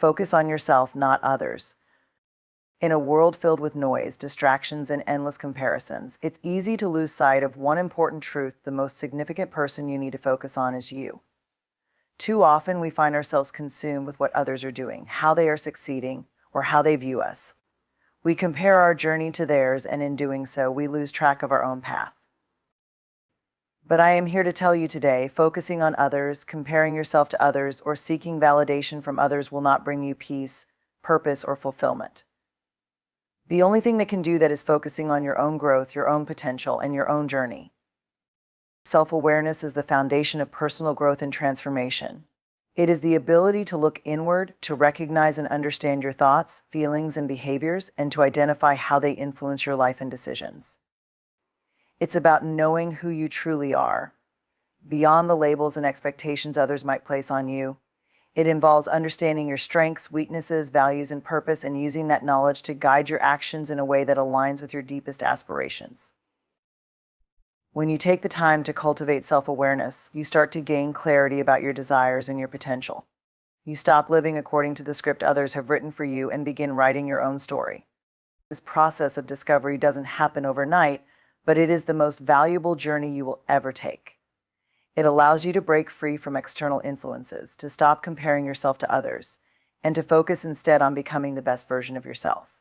Focus on yourself, not others. In a world filled with noise, distractions, and endless comparisons, it's easy to lose sight of one important truth: the most significant person you need to focus on is you. Too often, we find ourselves consumed with what others are doing, how they are succeeding, or how they view us. We compare our journey to theirs, and in doing so, we lose track of our own path. But I am here to tell you today, focusing on others, comparing yourself to others, or seeking validation from others will not bring you peace, purpose, or fulfillment. The only thing that can do that is focusing on your own growth, your own potential, and your own journey. Self-awareness is the foundation of personal growth and transformation. It is the ability to look inward, to recognize and understand your thoughts, feelings, and behaviors, and to identify how they influence your life and decisions. It's about knowing who you truly are, beyond the labels and expectations others might place on you. It involves understanding your strengths, weaknesses, values, and purpose, and using that knowledge to guide your actions in a way that aligns with your deepest aspirations. When you take the time to cultivate self-awareness, you start to gain clarity about your desires and your potential. You stop living according to the script others have written for you and begin writing your own story. This process of discovery doesn't happen overnight, but it is the most valuable journey you will ever take. It allows you to break free from external influences, to stop comparing yourself to others, and to focus instead on becoming the best version of yourself.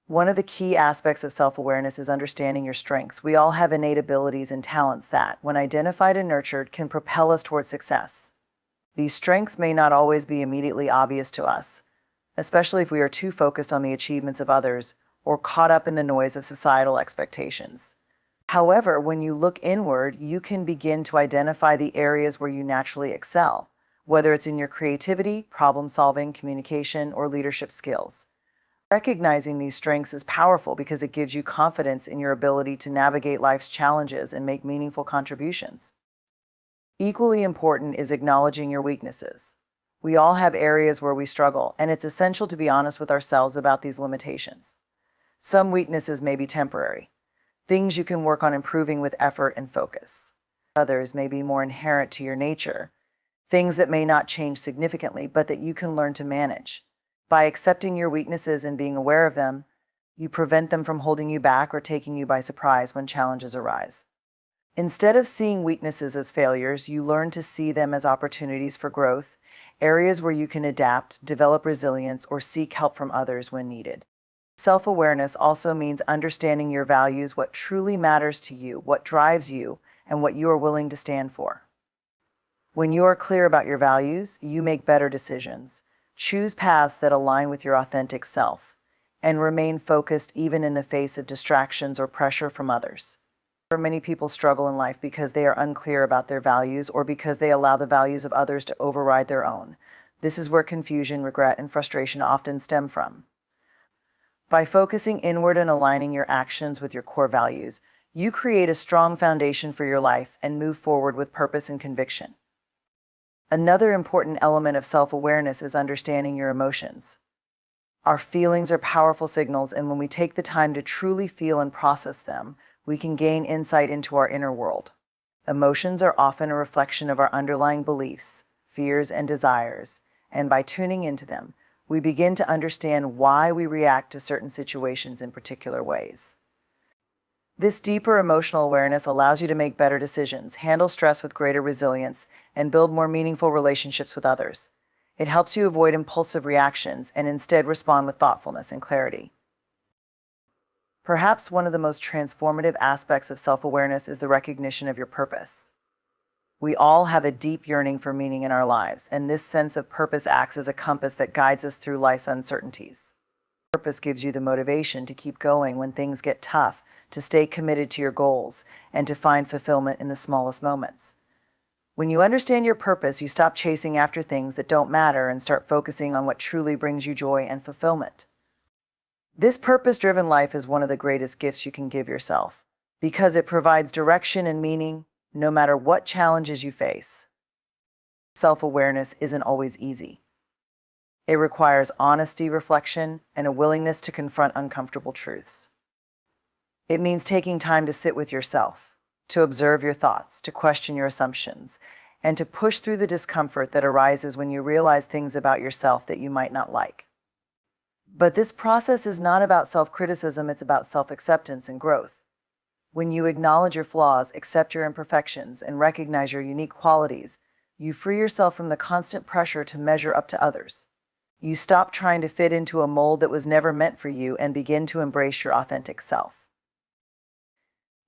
One of the key aspects of self-awareness is understanding your strengths. We all have innate abilities and talents that, when identified and nurtured, can propel us towards success. These strengths may not always be immediately obvious to us, especially if we are too focused on the achievements of others or caught up in the noise of societal expectations. However, when you look inward, you can begin to identify the areas where you naturally excel, whether it's in your creativity, problem-solving, communication, or leadership skills. Recognizing these strengths is powerful because it gives you confidence in your ability to navigate life's challenges and make meaningful contributions. Equally important is acknowledging your weaknesses. We all have areas where we struggle, and it's essential to be honest with ourselves about these limitations. Some weaknesses may be temporary, things you can work on improving with effort and focus. Others may be more inherent to your nature, things that may not change significantly, but that you can learn to manage. By accepting your weaknesses and being aware of them, you prevent them from holding you back or taking you by surprise when challenges arise. Instead of seeing weaknesses as failures, you learn to see them as opportunities for growth, areas where you can adapt, develop resilience, or seek help from others when needed. Self-awareness also means understanding your values, what truly matters to you, what drives you, and what you are willing to stand for. When you are clear about your values, you make better decisions, choose paths that align with your authentic self, and remain focused even in the face of distractions or pressure from others. Many people struggle in life because they are unclear about their values or because they allow the values of others to override their own. This is where confusion, regret, and frustration often stem from. By focusing inward and aligning your actions with your core values, you create a strong foundation for your life and move forward with purpose and conviction. Another important element of self-awareness is understanding your emotions. Our feelings are powerful signals, and when we take the time to truly feel and process them, we can gain insight into our inner world. Emotions are often a reflection of our underlying beliefs, fears, and desires, and by tuning into them, we begin to understand why we react to certain situations in particular ways. This deeper emotional awareness allows you to make better decisions, handle stress with greater resilience, and build more meaningful relationships with others. It helps you avoid impulsive reactions and instead respond with thoughtfulness and clarity. Perhaps one of the most transformative aspects of self-awareness is the recognition of your purpose. We all have a deep yearning for meaning in our lives, and this sense of purpose acts as a compass that guides us through life's uncertainties. Purpose gives you the motivation to keep going when things get tough, to stay committed to your goals, and to find fulfillment in the smallest moments. When you understand your purpose, you stop chasing after things that don't matter and start focusing on what truly brings you joy and fulfillment. This purpose-driven life is one of the greatest gifts you can give yourself, because it provides direction and meaning no matter what challenges you face. Self-awareness isn't always easy. It requires honesty, reflection, and a willingness to confront uncomfortable truths. It means taking time to sit with yourself, to observe your thoughts, to question your assumptions, and to push through the discomfort that arises when you realize things about yourself that you might not like. But this process is not about self-criticism, it's about self-acceptance and growth. When you acknowledge your flaws, accept your imperfections, and recognize your unique qualities, you free yourself from the constant pressure to measure up to others. You stop trying to fit into a mold that was never meant for you and begin to embrace your authentic self.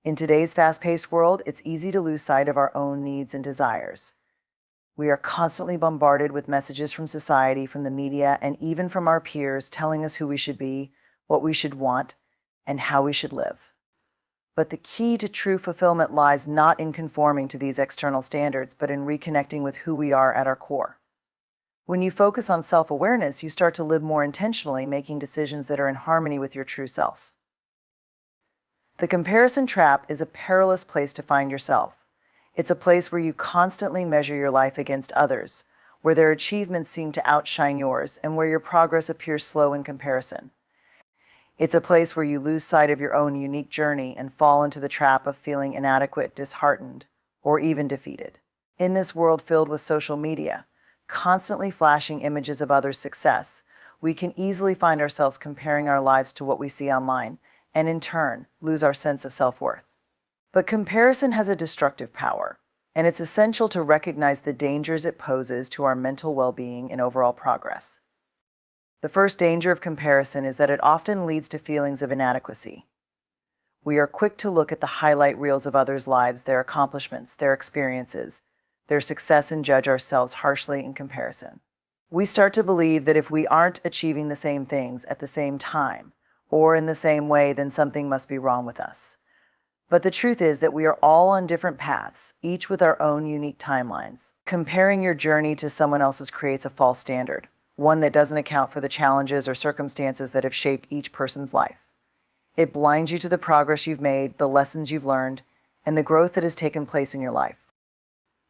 In today's fast-paced world, it's easy to lose sight of our own needs and desires. We are constantly bombarded with messages from society, from the media, and even from our peers telling us who we should be, what we should want, and how we should live. But the key to true fulfillment lies not in conforming to these external standards, but in reconnecting with who we are at our core. When you focus on self-awareness, you start to live more intentionally, making decisions that are in harmony with your true self. The comparison trap is a perilous place to find yourself. It's a place where you constantly measure your life against others, where their achievements seem to outshine yours, and where your progress appears slow in comparison. It's a place where you lose sight of your own unique journey and fall into the trap of feeling inadequate, disheartened, or even defeated. In this world filled with social media, constantly flashing images of others' success, we can easily find ourselves comparing our lives to what we see online, and in turn, lose our sense of self-worth. But comparison has a destructive power, and it's essential to recognize the dangers it poses to our mental well-being and overall progress. The first danger of comparison is that it often leads to feelings of inadequacy. We are quick to look at the highlight reels of others' lives, their accomplishments, their experiences, their success, and judge ourselves harshly in comparison. We start to believe that if we aren't achieving the same things at the same time, or in the same way, then something must be wrong with us. But the truth is that we are all on different paths, each with our own unique timelines. Comparing your journey to someone else's creates a false standard, one that doesn't account for the challenges or circumstances that have shaped each person's life. It blinds you to the progress you've made, the lessons you've learned, and the growth that has taken place in your life.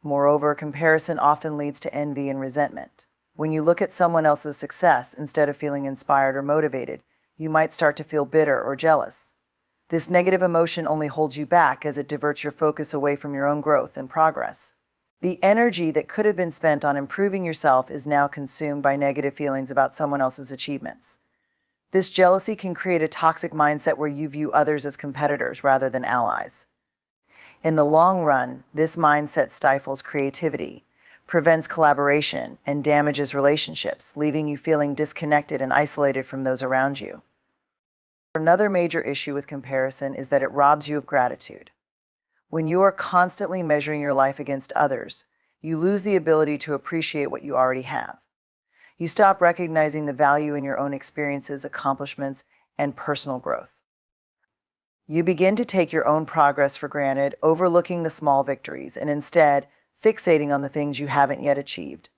Moreover, comparison often leads to envy and resentment. When you look at someone else's success, instead of feeling inspired or motivated, you might start to feel bitter or jealous. This negative emotion only holds you back as it diverts your focus away from your own growth and progress. The energy that could have been spent on improving yourself is now consumed by negative feelings about someone else's achievements. This jealousy can create a toxic mindset where you view others as competitors rather than allies. In the long run, this mindset stifles creativity, prevents collaboration, and damages relationships, leaving you feeling disconnected and isolated from those around you. Another major issue with comparison is that it robs you of gratitude. When you are constantly measuring your life against others, you lose the ability to appreciate what you already have. You stop recognizing the value in your own experiences, accomplishments, and personal growth. You begin to take your own progress for granted, overlooking the small victories, and instead fixating on the things you haven't yet achieved.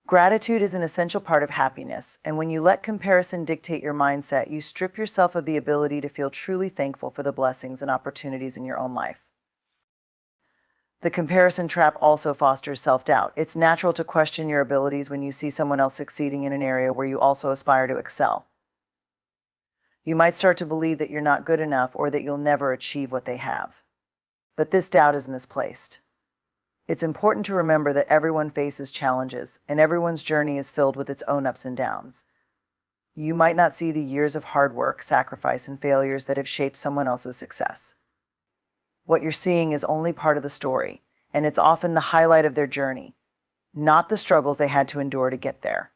Gratitude is an essential part of happiness, and when you let comparison dictate your mindset, you strip yourself of the ability to feel truly thankful for the blessings and opportunities in your own life. The comparison trap also fosters self-doubt. It's natural to question your abilities when you see someone else succeeding in an area where you also aspire to excel. You might start to believe that you're not good enough or that you'll never achieve what they have. But this doubt is misplaced. It's important to remember that everyone faces challenges, and everyone's journey is filled with its own ups and downs. You might not see the years of hard work, sacrifice, and failures that have shaped someone else's success. What you're seeing is only part of the story, and it's often the highlight of their journey, not the struggles they had to endure to get there.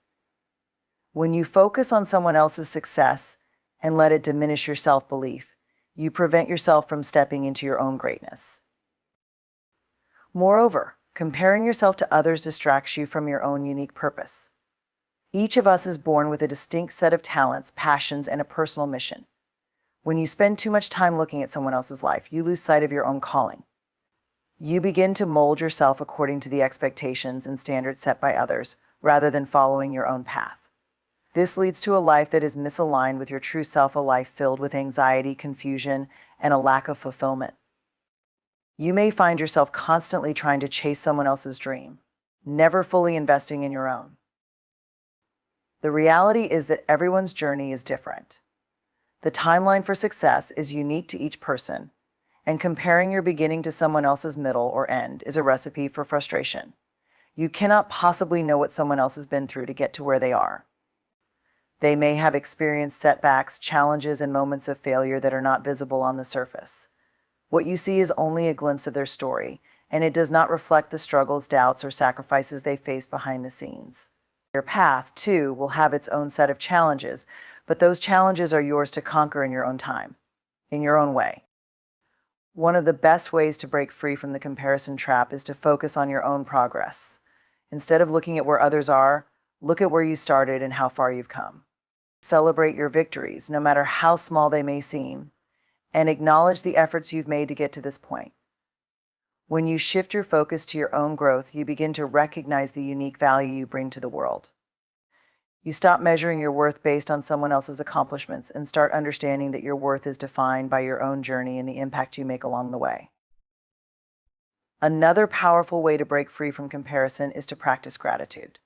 When you focus on someone else's success and let it diminish your self-belief, you prevent yourself from stepping into your own greatness. Moreover, comparing yourself to others distracts you from your own unique purpose. Each of us is born with a distinct set of talents, passions, and a personal mission. When you spend too much time looking at someone else's life, you lose sight of your own calling. You begin to mold yourself according to the expectations and standards set by others, rather than following your own path. This leads to a life that is misaligned with your true self, a life filled with anxiety, confusion, and a lack of fulfillment. You may find yourself constantly trying to chase someone else's dream, never fully investing in your own. The reality is that everyone's journey is different. The timeline for success is unique to each person, And comparing your beginning to someone else's middle or end is a recipe for frustration. You cannot possibly know what someone else has been through to get to where they are. They may have experienced setbacks, challenges, and moments of failure that are not visible on the surface. What you see is only a glimpse of their story, and it does not reflect the struggles, doubts, or sacrifices they faced behind the scenes. Your path, too, will have its own set of challenges, but those challenges are yours to conquer in your own time, in your own way. One of the best ways to break free from the comparison trap is to focus on your own progress. Instead of looking at where others are, look at where you started and how far you've come. Celebrate your victories, no matter how small they may seem, and acknowledge the efforts you've made to get to this point. When you shift your focus to your own growth, you begin to recognize the unique value you bring to the world. You stop measuring your worth based on someone else's accomplishments and start understanding that your worth is defined by your own journey and the impact you make along the way. Another powerful way to break free from comparison is to practice gratitude.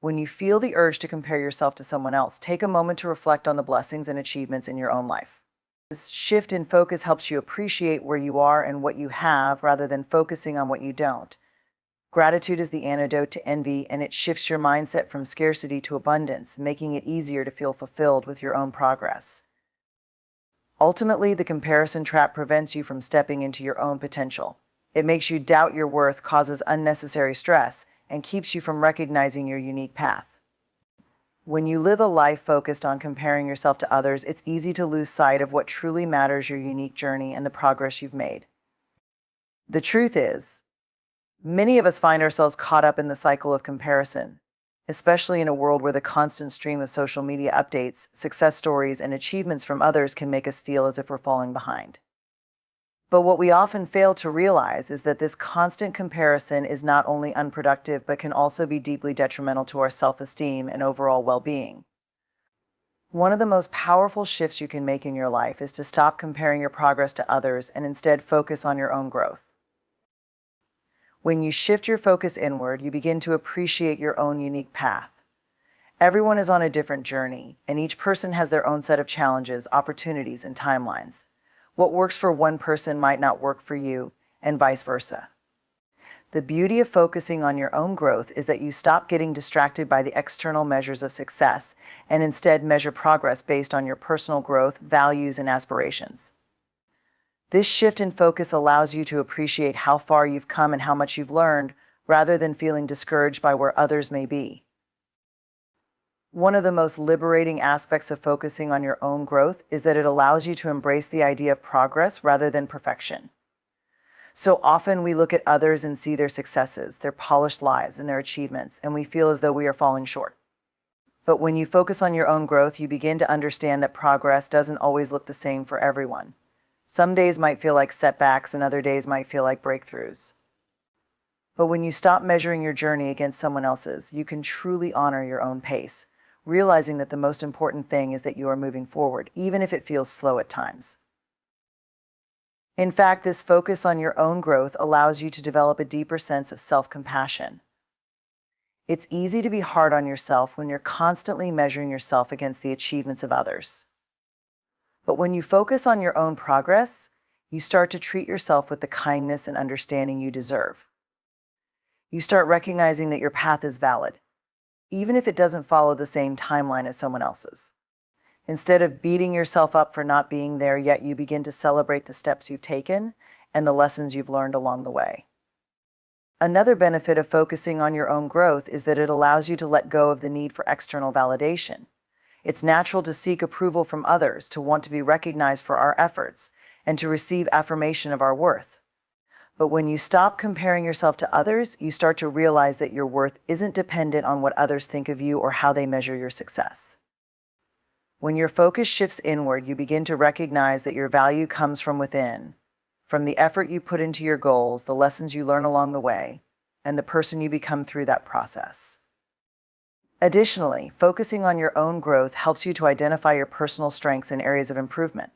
When you feel the urge to compare yourself to someone else, take a moment to reflect on the blessings and achievements in your own life. This shift in focus helps you appreciate where you are and what you have rather than focusing on what you don't. Gratitude is the antidote to envy, and it shifts your mindset from scarcity to abundance, making it easier to feel fulfilled with your own progress. Ultimately, the comparison trap prevents you from stepping into your own potential. It makes you doubt your worth, causes unnecessary stress, and keeps you from recognizing your unique path. When you live a life focused on comparing yourself to others, it's easy to lose sight of what truly matters, your unique journey and the progress you've made. The truth is, many of us find ourselves caught up in the cycle of comparison, especially in a world where the constant stream of social media updates, success stories, and achievements from others can make us feel as if we're falling behind. But what we often fail to realize is that this constant comparison is not only unproductive, but can also be deeply detrimental to our self-esteem and overall well-being. One of the most powerful shifts you can make in your life is to stop comparing your progress to others and instead focus on your own growth. When you shift your focus inward, you begin to appreciate your own unique path. Everyone is on a different journey, and each person has their own set of challenges, opportunities, and timelines. What works for one person might not work for you, and vice versa. The beauty of focusing on your own growth is that you stop getting distracted by the external measures of success and instead measure progress based on your personal growth, values, and aspirations. This shift in focus allows you to appreciate how far you've come and how much you've learned, rather than feeling discouraged by where others may be. One of the most liberating aspects of focusing on your own growth is that it allows you to embrace the idea of progress rather than perfection. So often we look at others and see their successes, their polished lives, and their achievements, and we feel as though we are falling short. But when you focus on your own growth, you begin to understand that progress doesn't always look the same for everyone. Some days might feel like setbacks, and other days might feel like breakthroughs. But when you stop measuring your journey against someone else's, you can truly honor your own pace, realizing that the most important thing is that you are moving forward, even if it feels slow at times. In fact, this focus on your own growth allows you to develop a deeper sense of self-compassion. It's easy to be hard on yourself when you're constantly measuring yourself against the achievements of others. But when you focus on your own progress, you start to treat yourself with the kindness and understanding you deserve. You start recognizing that your path is valid, even if it doesn't follow the same timeline as someone else's. Instead of beating yourself up for not being there yet, you begin to celebrate the steps you've taken and the lessons you've learned along the way. Another benefit of focusing on your own growth is that it allows you to let go of the need for external validation. It's natural to seek approval from others, to want to be recognized for our efforts, and to receive affirmation of our worth. But when you stop comparing yourself to others, you start to realize that your worth isn't dependent on what others think of you or how they measure your success. When your focus shifts inward, you begin to recognize that your value comes from within, from the effort you put into your goals, the lessons you learn along the way, and the person you become through that process. Additionally, focusing on your own growth helps you to identify your personal strengths and areas of improvement.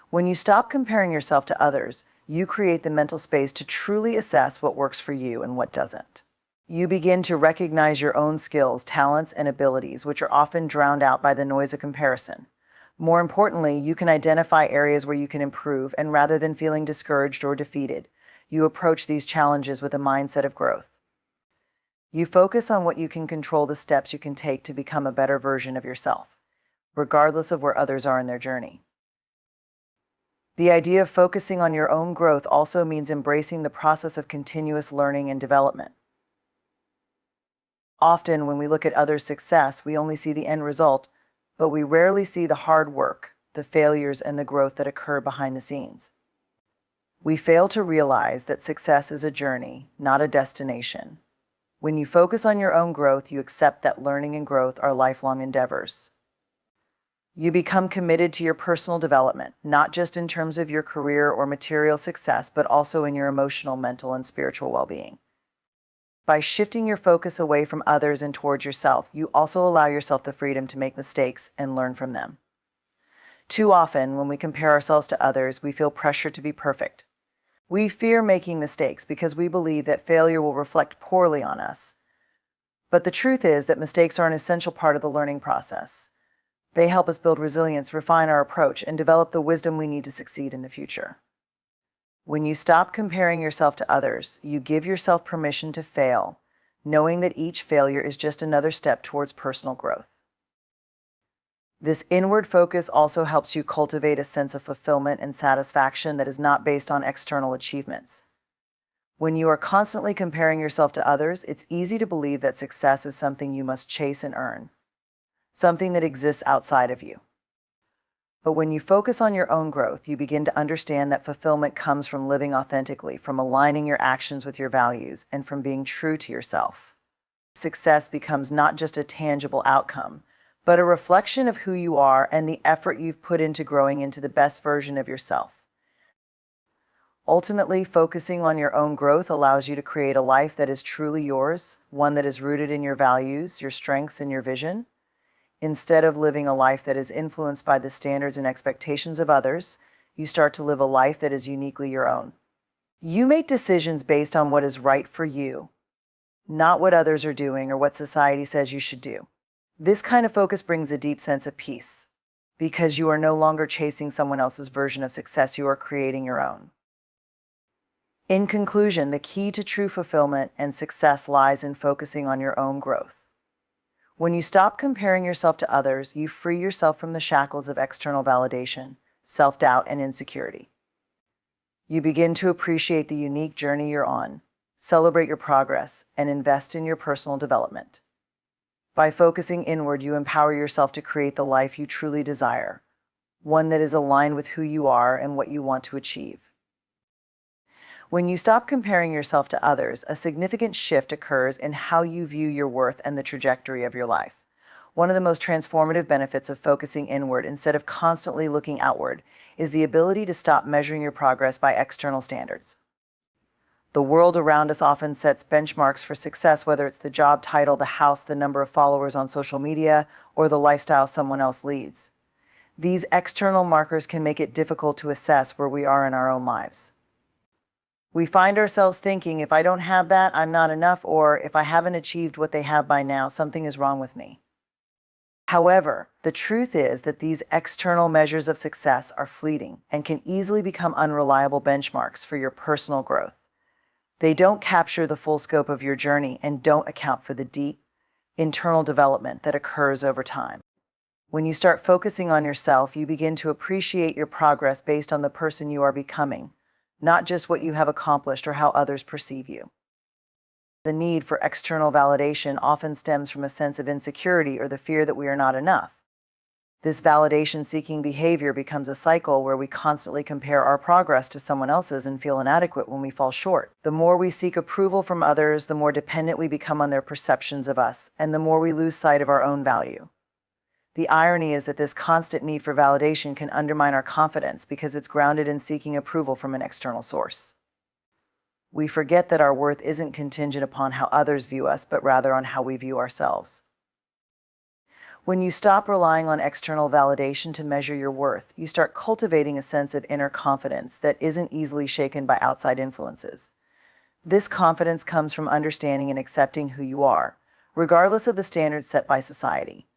When you stop comparing yourself to others, you create the mental space to truly assess what works for you and what doesn't. You begin to recognize your own skills, talents, and abilities, which are often drowned out by the noise of comparison. More importantly, you can identify areas where you can improve, and rather than feeling discouraged or defeated, you approach these challenges with a mindset of growth. You focus on what you can control, the steps you can take to become a better version of yourself, regardless of where others are in their journey. The idea of focusing on your own growth also means embracing the process of continuous learning and development. Often, when we look at others' success, we only see the end result, but we rarely see the hard work, the failures, and the growth that occur behind the scenes. We fail to realize that success is a journey, not a destination. When you focus on your own growth, you accept that learning and growth are lifelong endeavors. You become committed to your personal development, not just in terms of your career or material success, but also in your emotional, mental, and spiritual well-being. By shifting your focus away from others and towards yourself, you also allow yourself the freedom to make mistakes and learn from them. Too often, when we compare ourselves to others, we feel pressure to be perfect. We fear making mistakes because we believe that failure will reflect poorly on us. But the truth is that mistakes are an essential part of the learning process. They help us build resilience, refine our approach, and develop the wisdom we need to succeed in the future. When you stop comparing yourself to others, you give yourself permission to fail, knowing that each failure is just another step towards personal growth. This inward focus also helps you cultivate a sense of fulfillment and satisfaction that is not based on external achievements. When you are constantly comparing yourself to others, it's easy to believe that success is something you must chase and earn, something that exists outside of you. But when you focus on your own growth, you begin to understand that fulfillment comes from living authentically, from aligning your actions with your values, and from being true to yourself. Success becomes not just a tangible outcome, but a reflection of who you are and the effort you've put into growing into the best version of yourself. Ultimately, focusing on your own growth allows you to create a life that is truly yours, one that is rooted in your values, your strengths, and your vision. Instead of living a life that is influenced by the standards and expectations of others, you start to live a life that is uniquely your own. You make decisions based on what is right for you, not what others are doing or what society says you should do. This kind of focus brings a deep sense of peace, because you are no longer chasing someone else's version of success, you are creating your own. In conclusion, the key to true fulfillment and success lies in focusing on your own growth. When you stop comparing yourself to others, you free yourself from the shackles of external validation, self-doubt, and insecurity. You begin to appreciate the unique journey you're on, celebrate your progress, and invest in your personal development. By focusing inward, you empower yourself to create the life you truly desire, one that is aligned with who you are and what you want to achieve. When you stop comparing yourself to others, a significant shift occurs in how you view your worth and the trajectory of your life. One of the most transformative benefits of focusing inward instead of constantly looking outward is the ability to stop measuring your progress by external standards. The world around us often sets benchmarks for success, whether it's the job title, the house, the number of followers on social media, or the lifestyle someone else leads. These external markers can make it difficult to assess where we are in our own lives. We find ourselves thinking, if I don't have that, I'm not enough, or if I haven't achieved what they have by now, something is wrong with me. However, the truth is that these external measures of success are fleeting and can easily become unreliable benchmarks for your personal growth. They don't capture the full scope of your journey and don't account for the deep, internal development that occurs over time. When you start focusing on yourself, you begin to appreciate your progress based on the person you are becoming, not just what you have accomplished or how others perceive you. The need for external validation often stems from a sense of insecurity or the fear that we are not enough. This validation-seeking behavior becomes a cycle where we constantly compare our progress to someone else's and feel inadequate when we fall short. The more we seek approval from others, the more dependent we become on their perceptions of us, and the more we lose sight of our own value. The irony is that this constant need for validation can undermine our confidence because it's grounded in seeking approval from an external source. We forget that our worth isn't contingent upon how others view us, but rather on how we view ourselves. When you stop relying on external validation to measure your worth, you start cultivating a sense of inner confidence that isn't easily shaken by outside influences. This confidence comes from understanding and accepting who you are, regardless of the standards set by society.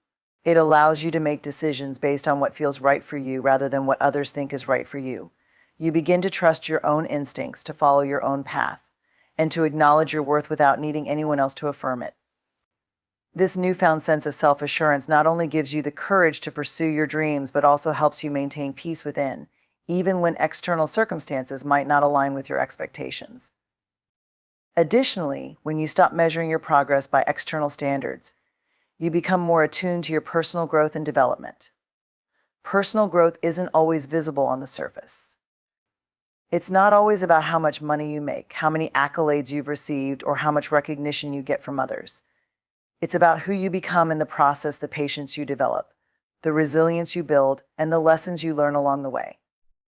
It allows you to make decisions based on what feels right for you rather than what others think is right for you. You begin to trust your own instincts, to follow your own path, and to acknowledge your worth without needing anyone else to affirm it. This newfound sense of self-assurance not only gives you the courage to pursue your dreams, but also helps you maintain peace within, even when external circumstances might not align with your expectations. Additionally, when you stop measuring your progress by external standards, you become more attuned to your personal growth and development. Personal growth isn't always visible on the surface. It's not always about how much money you make, how many accolades you've received, or how much recognition you get from others. It's about who you become in the process, the patience you develop, the resilience you build, and the lessons you learn along the way.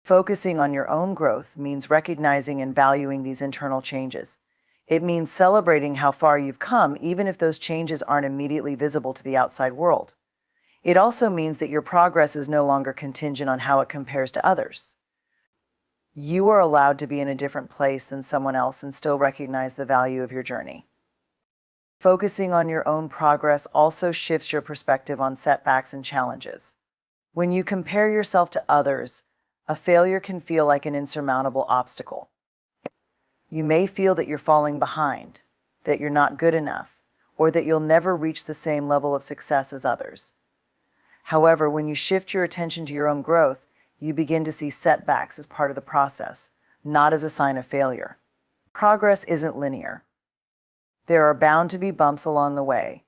Focusing on your own growth means recognizing and valuing these internal changes. It means celebrating how far you've come, even if those changes aren't immediately visible to the outside world. It also means that your progress is no longer contingent on how it compares to others. You are allowed to be in a different place than someone else and still recognize the value of your journey. Focusing on your own progress also shifts your perspective on setbacks and challenges. When you compare yourself to others, a failure can feel like an insurmountable obstacle. You may feel that you're falling behind, that you're not good enough, or that you'll never reach the same level of success as others. However, when you shift your attention to your own growth, you begin to see setbacks as part of the process, not as a sign of failure. Progress isn't linear. There are bound to be bumps along the way,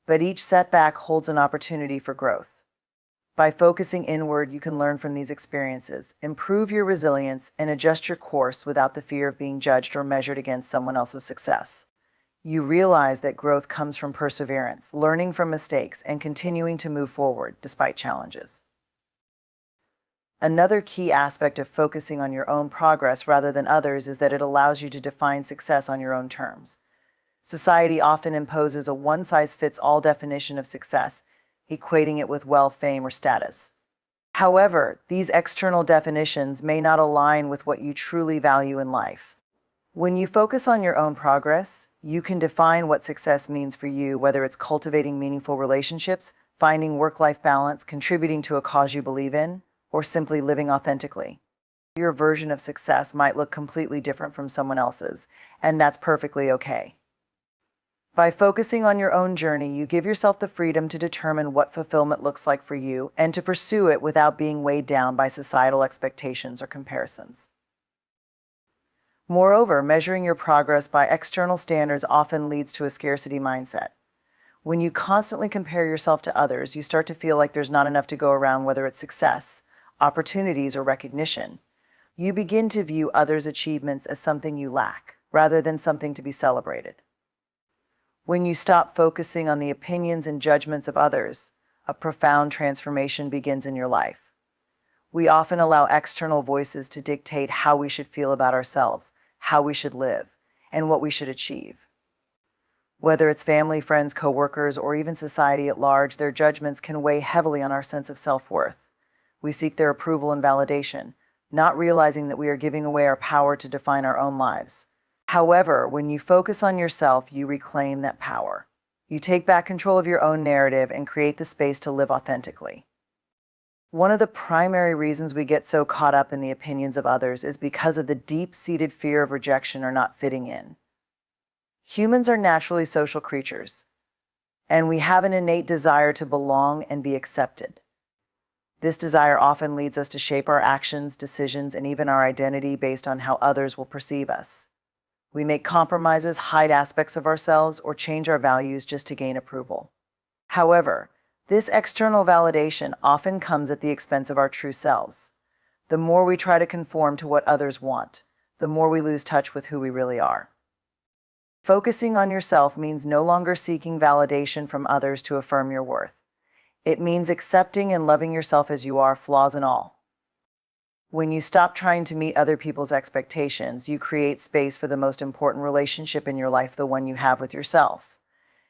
but each setback holds an opportunity for growth. By focusing inward, you can learn from these experiences, improve your resilience, and adjust your course without the fear of being judged or measured against someone else's success. You realize that growth comes from perseverance, learning from mistakes, and continuing to move forward despite challenges. Another key aspect of focusing on your own progress rather than others is that it allows you to define success on your own terms. Society often imposes a one-size-fits-all definition of success, equating it with wealth, fame, or status. However, these external definitions may not align with what you truly value in life. When you focus on your own progress, you can define what success means for you, whether it's cultivating meaningful relationships, finding work-life balance, contributing to a cause you believe in, or simply living authentically. Your version of success might look completely different from someone else's, and that's perfectly okay. By focusing on your own journey, you give yourself the freedom to determine what fulfillment looks like for you and to pursue it without being weighed down by societal expectations or comparisons. Moreover, measuring your progress by external standards often leads to a scarcity mindset. When you constantly compare yourself to others, you start to feel like there's not enough to go around, whether it's success, opportunities, or recognition. You begin to view others' achievements as something you lack, rather than something to be celebrated. When you stop focusing on the opinions and judgments of others, a profound transformation begins in your life. We often allow external voices to dictate how we should feel about ourselves, how we should live, and what we should achieve. Whether it's family, friends, coworkers, or even society at large, their judgments can weigh heavily on our sense of self-worth. We seek their approval and validation, not realizing that we are giving away our power to define our own lives. However, when you focus on yourself, you reclaim that power. You take back control of your own narrative and create the space to live authentically. One of the primary reasons we get so caught up in the opinions of others is because of the deep-seated fear of rejection or not fitting in. Humans are naturally social creatures, and we have an innate desire to belong and be accepted. This desire often leads us to shape our actions, decisions, and even our identity based on how others will perceive us. We make compromises, hide aspects of ourselves, or change our values just to gain approval. However, this external validation often comes at the expense of our true selves. The more we try to conform to what others want, the more we lose touch with who we really are. Focusing on yourself means no longer seeking validation from others to affirm your worth. It means accepting and loving yourself as you are, flaws and all. When you stop trying to meet other people's expectations, you create space for the most important relationship in your life, the one you have with yourself.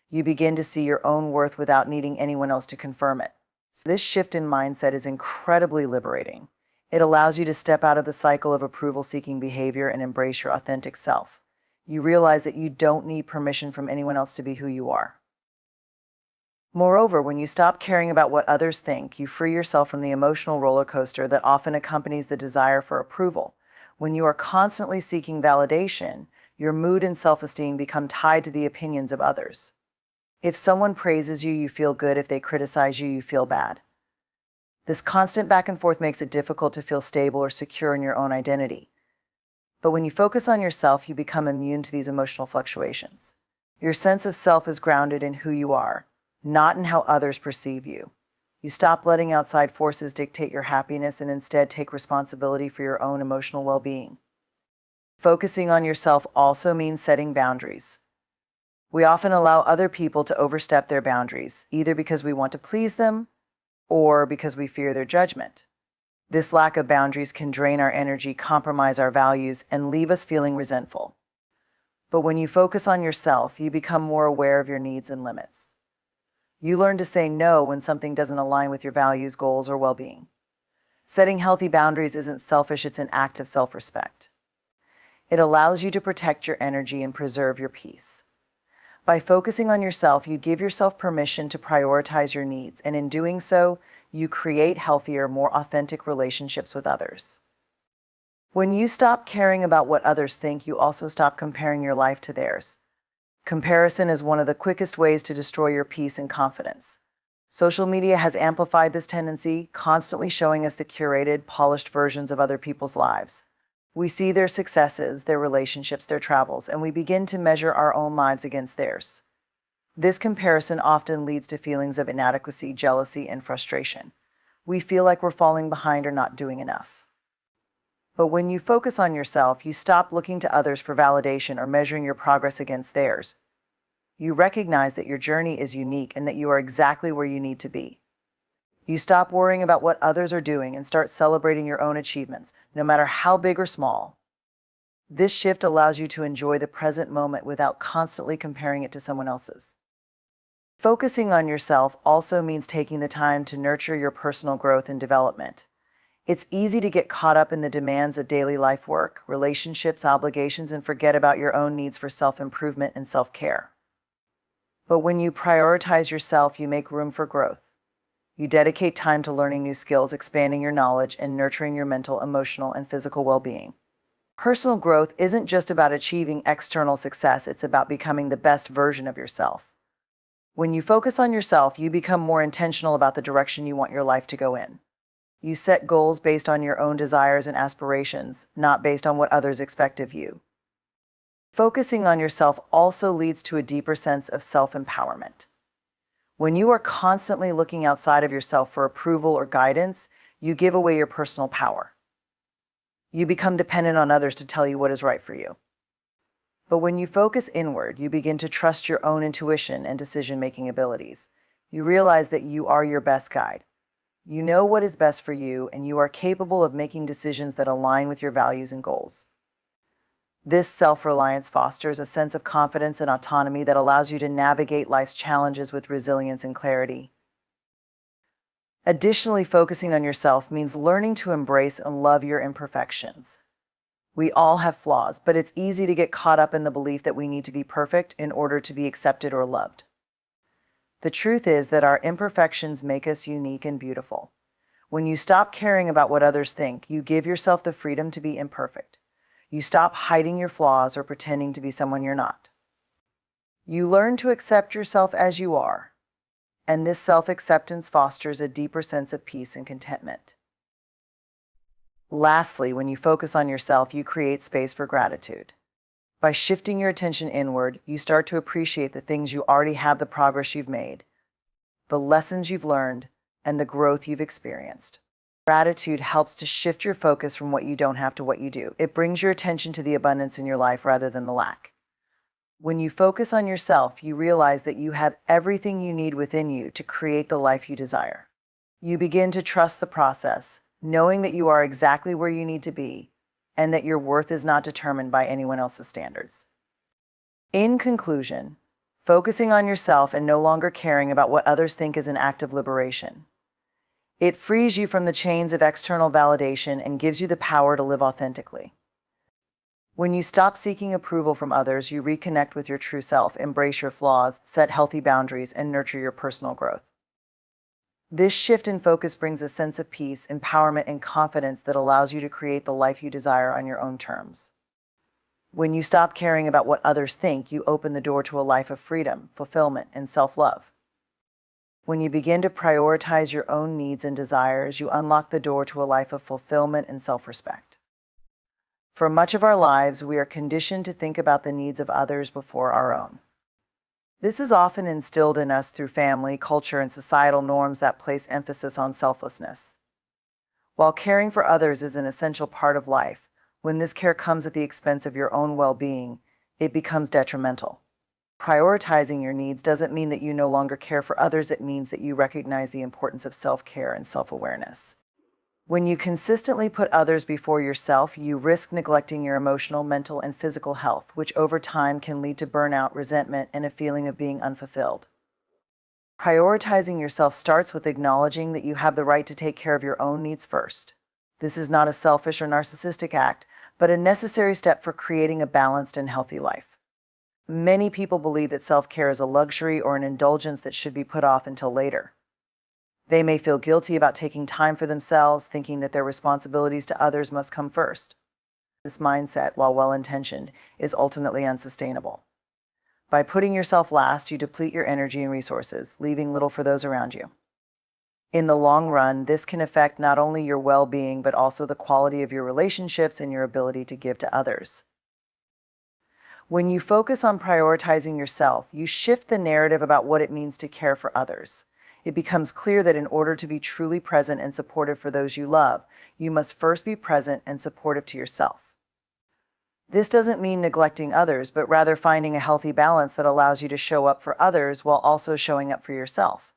You begin to see your own worth without needing anyone else to confirm it. So this shift in mindset is incredibly liberating. It allows you to step out of the cycle of approval-seeking behavior and embrace your authentic self. You realize that you don't need permission from anyone else to be who you are. Moreover, when you stop caring about what others think, you free yourself from the emotional roller coaster that often accompanies the desire for approval. When you are constantly seeking validation, your mood and self-esteem become tied to the opinions of others. If someone praises you, you feel good. If they criticize you, you feel bad. This constant back and forth makes it difficult to feel stable or secure in your own identity. But when you focus on yourself, you become immune to these emotional fluctuations. Your sense of self is grounded in who you are, not in how others perceive you. You stop letting outside forces dictate your happiness and instead take responsibility for your own emotional well-being. Focusing on yourself also means setting boundaries. We often allow other people to overstep their boundaries, either because we want to please them or because we fear their judgment. This lack of boundaries can drain our energy, compromise our values, and leave us feeling resentful. But when you focus on yourself, you become more aware of your needs and limits. You learn to say no when something doesn't align with your values, goals, or well-being. Setting healthy boundaries isn't selfish, it's an act of self-respect. It allows you to protect your energy and preserve your peace. By focusing on yourself, you give yourself permission to prioritize your needs, and in doing so, you create healthier, more authentic relationships with others. When you stop caring about what others think, you also stop comparing your life to theirs. Comparison is one of the quickest ways to destroy your peace and confidence. Social media has amplified this tendency, constantly showing us the curated, polished versions of other people's lives. We see their successes, their relationships, their travels, and we begin to measure our own lives against theirs. This comparison often leads to feelings of inadequacy, jealousy, and frustration. We feel like we're falling behind or not doing enough. But when you focus on yourself, you stop looking to others for validation or measuring your progress against theirs. You recognize that your journey is unique and that you are exactly where you need to be. You stop worrying about what others are doing and start celebrating your own achievements, no matter how big or small. This shift allows you to enjoy the present moment without constantly comparing it to someone else's. Focusing on yourself also means taking the time to nurture your personal growth and development. It's easy to get caught up in the demands of daily life work, relationships, obligations, and forget about your own needs for self-improvement and self-care. But when you prioritize yourself, you make room for growth. You dedicate time to learning new skills, expanding your knowledge, and nurturing your mental, emotional, and physical well-being. Personal growth isn't just about achieving external success, it's about becoming the best version of yourself. When you focus on yourself, you become more intentional about the direction you want your life to go in. You set goals based on your own desires and aspirations, not based on what others expect of you. Focusing on yourself also leads to a deeper sense of self-empowerment. When you are constantly looking outside of yourself for approval or guidance, you give away your personal power. You become dependent on others to tell you what is right for you. But when you focus inward, you begin to trust your own intuition and decision-making abilities. You realize that you are your best guide. You know what is best for you, and you are capable of making decisions that align with your values and goals. This self-reliance fosters a sense of confidence and autonomy that allows you to navigate life's challenges with resilience and clarity. Additionally, focusing on yourself means learning to embrace and love your imperfections. We all have flaws, but it's easy to get caught up in the belief that we need to be perfect in order to be accepted or loved. The truth is that our imperfections make us unique and beautiful. When you stop caring about what others think, you give yourself the freedom to be imperfect. You stop hiding your flaws or pretending to be someone you're not. You learn to accept yourself as you are, and this self-acceptance fosters a deeper sense of peace and contentment. Lastly, when you focus on yourself, you create space for gratitude. By shifting your attention inward, you start to appreciate the things you already have, the progress you've made, the lessons you've learned, and the growth you've experienced. Gratitude helps to shift your focus from what you don't have to what you do. It brings your attention to the abundance in your life rather than the lack. When you focus on yourself, you realize that you have everything you need within you to create the life you desire. You begin to trust the process, knowing that you are exactly where you need to be, and that your worth is not determined by anyone else's standards. In conclusion, focusing on yourself and no longer caring about what others think is an act of liberation. It frees you from the chains of external validation and gives you the power to live authentically. When you stop seeking approval from others, you reconnect with your true self, embrace your flaws, set healthy boundaries, and nurture your personal growth. This shift in focus brings a sense of peace, empowerment, and confidence that allows you to create the life you desire on your own terms. When you stop caring about what others think, you open the door to a life of freedom, fulfillment, and self-love. When you begin to prioritize your own needs and desires, you unlock the door to a life of fulfillment and self-respect. For much of our lives, we are conditioned to think about the needs of others before our own. This is often instilled in us through family, culture, and societal norms that place emphasis on selflessness. While caring for others is an essential part of life, when this care comes at the expense of your own well-being, it becomes detrimental. Prioritizing your needs doesn't mean that you no longer care for others, it means that you recognize the importance of self-care and self-awareness. When you consistently put others before yourself, you risk neglecting your emotional, mental, and physical health, which over time can lead to burnout, resentment, and a feeling of being unfulfilled. Prioritizing yourself starts with acknowledging that you have the right to take care of your own needs first. This is not a selfish or narcissistic act, but a necessary step for creating a balanced and healthy life. Many people believe that self-care is a luxury or an indulgence that should be put off until later. They may feel guilty about taking time for themselves, thinking that their responsibilities to others must come first. This mindset, while well-intentioned, is ultimately unsustainable. By putting yourself last, you deplete your energy and resources, leaving little for those around you. In the long run, this can affect not only your well-being, but also the quality of your relationships and your ability to give to others. When you focus on prioritizing yourself, you shift the narrative about what it means to care for others. It becomes clear that in order to be truly present and supportive for those you love, you must first be present and supportive to yourself. This doesn't mean neglecting others, but rather finding a healthy balance that allows you to show up for others while also showing up for yourself.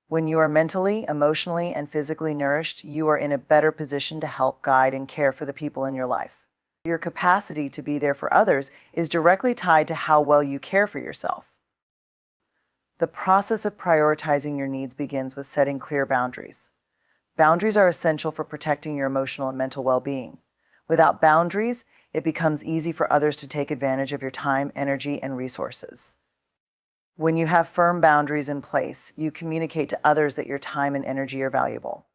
When you are mentally, emotionally, and physically nourished, you are in a better position to help guide and care for the people in your life. Your capacity to be there for others is directly tied to how well you care for yourself. The process of prioritizing your needs begins with setting clear boundaries. Boundaries are essential for protecting your emotional and mental well-being. Without boundaries, it becomes easy for others to take advantage of your time, energy, and resources. When you have firm boundaries in place, you communicate to others that your time and energy are valuable.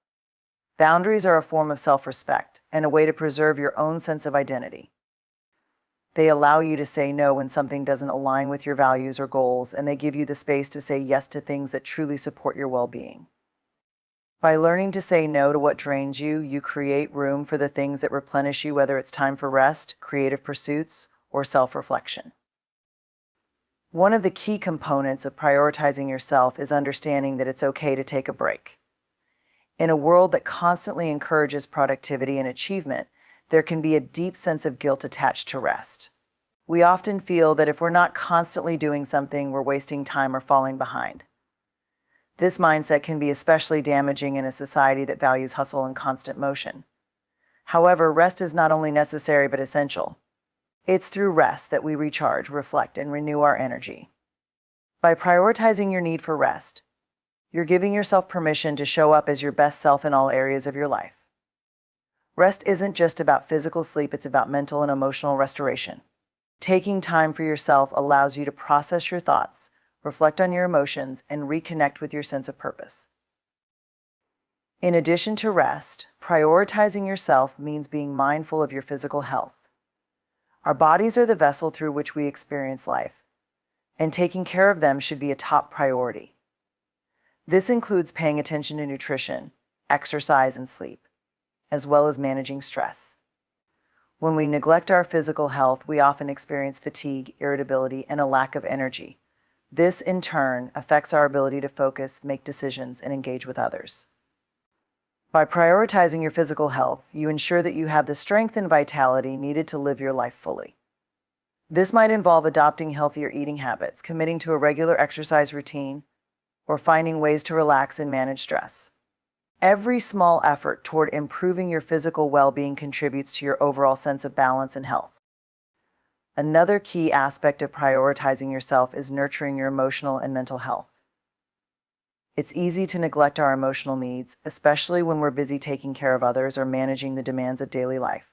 Boundaries are a form of self-respect and a way to preserve your own sense of identity. They allow you to say no when something doesn't align with your values or goals, and they give you the space to say yes to things that truly support your well-being. By learning to say no to what drains you, you create room for the things that replenish you, whether it's time for rest, creative pursuits, or self-reflection. One of the key components of prioritizing yourself is understanding that it's okay to take a break. In a world that constantly encourages productivity and achievement, there can be a deep sense of guilt attached to rest. We often feel that if we're not constantly doing something, we're wasting time or falling behind. This mindset can be especially damaging in a society that values hustle and constant motion. However, rest is not only necessary but essential. It's through rest that we recharge, reflect, and renew our energy. By prioritizing your need for rest, you're giving yourself permission to show up as your best self in all areas of your life. Rest isn't just about physical sleep, it's about mental and emotional restoration. Taking time for yourself allows you to process your thoughts, reflect on your emotions, and reconnect with your sense of purpose. In addition to rest, prioritizing yourself means being mindful of your physical health. Our bodies are the vessel through which we experience life, and taking care of them should be a top priority. This includes paying attention to nutrition, exercise, and sleep, as well as managing stress. When we neglect our physical health, we often experience fatigue, irritability, and a lack of energy. This, in turn, affects our ability to focus, make decisions, and engage with others. By prioritizing your physical health, you ensure that you have the strength and vitality needed to live your life fully. This might involve adopting healthier eating habits, committing to a regular exercise routine, or finding ways to relax and manage stress. Every small effort toward improving your physical well-being contributes to your overall sense of balance and health. Another key aspect of prioritizing yourself is nurturing your emotional and mental health. It's easy to neglect our emotional needs, especially when we're busy taking care of others or managing the demands of daily life.